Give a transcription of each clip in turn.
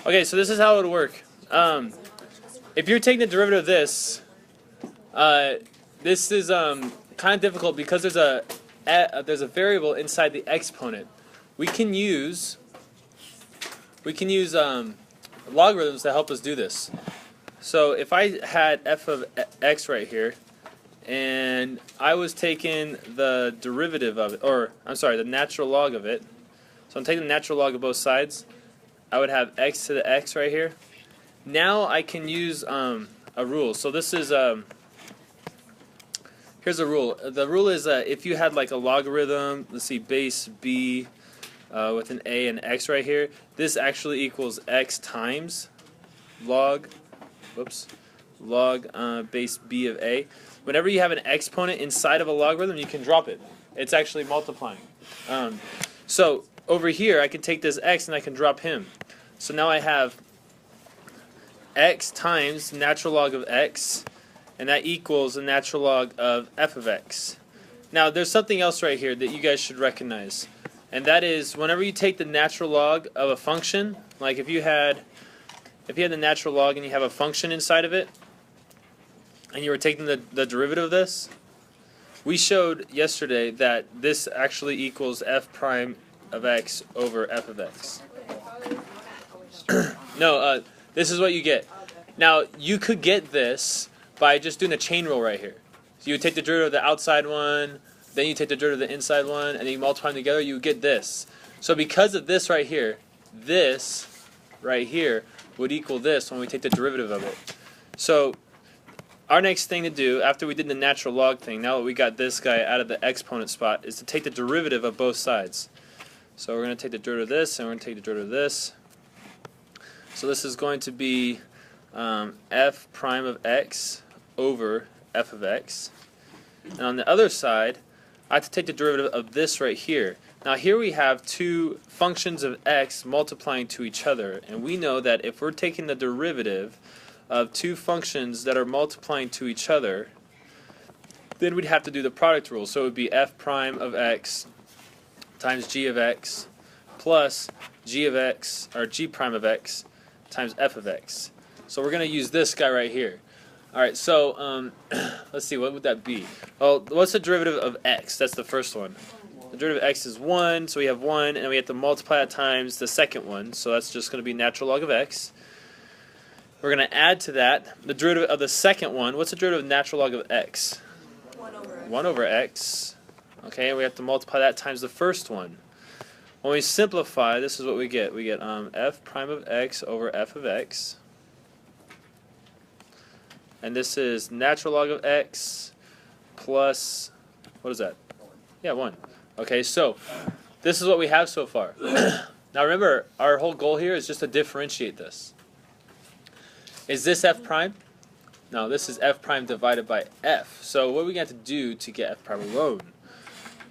Okay, so this is how it would work. If you're taking the derivative of this, this is kind of difficult because there's a variable inside the exponent. We can use logarithms to help us do this. So if I had f of x right here, and I was taking the derivative of it, or I'm sorry, the natural log of it. So I'm taking the natural log of both sides. I would have x to the x right here. Now I can use a rule. So this is here's a rule. The rule is if you had like a logarithm, let's see, base b with an a and x right here, this actually equals x times log, base b of a. Whenever you have an exponent inside of a logarithm, you can drop it. It's actually multiplying. So over here, I can take this x and I can drop him. So now I have x times natural log of x, and that equals the natural log of f of x. Now there's something else right here that you guys should recognize, and that is whenever you take the natural log of a function, like if you had the natural log and you have a function inside of it, and you were taking the derivative of this, we showed yesterday that this actually equals f prime of x over f of x. No, this is what you get. Now, you could get this by just doing a chain rule right here. So you would take the derivative of the outside one, then you take the derivative of the inside one, and then you multiply them together, you would get this. So because of this right here would equal this when we take the derivative of it. So our next thing to do, after we did the natural log thing, now that we got this guy out of the exponent spot, is to take the derivative of both sides. So we're going to take the derivative of this, and we're going to take the derivative of this. So this is going to be f prime of x over f of x. And on the other side, I have to take the derivative of this right here. Now here we have two functions of x multiplying to each other. And we know that if we're taking the derivative of two functions that are multiplying to each other, then we'd have to do the product rule. So it would be f prime of x times g of x plus g of x, or g prime of x, times f of x. So we're going to use this guy right here. Alright, so let's see, what would that be? Well, what's the derivative of x? That's the first one. The derivative of x is 1, so we have 1, and we have to multiply it times the second one, so that's just going to be natural log of x. We're going to add to that the derivative of the second one. What's the derivative of natural log of x? 1 over x. Okay, and we have to multiply that times the first one. When we simplify, this is what we get. We get f prime of x over f of x. And this is natural log of x plus, what is that? Yeah, 1. Okay, so this is what we have so far. Now remember, our whole goal here is just to differentiate this. Is this f prime? No, this is f prime divided by f. So what are we going to have to do to get f prime alone?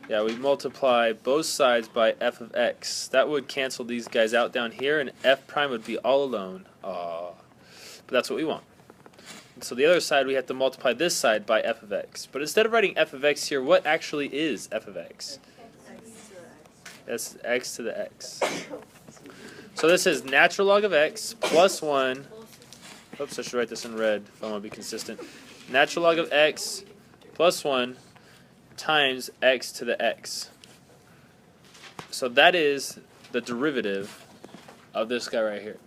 Yeah, we multiply both sides by f of x. That would cancel these guys out down here, and f prime would be all alone. Aww. But that's what we want. So the other side, we have to multiply this side by f of x. But instead of writing f of x here, what actually is f of x? That's x to the x. So this is natural log of x plus 1. Oops, I should write this in red if I want to be consistent. Natural log of x plus 1 times x to the x. So that is the derivative of this guy right here.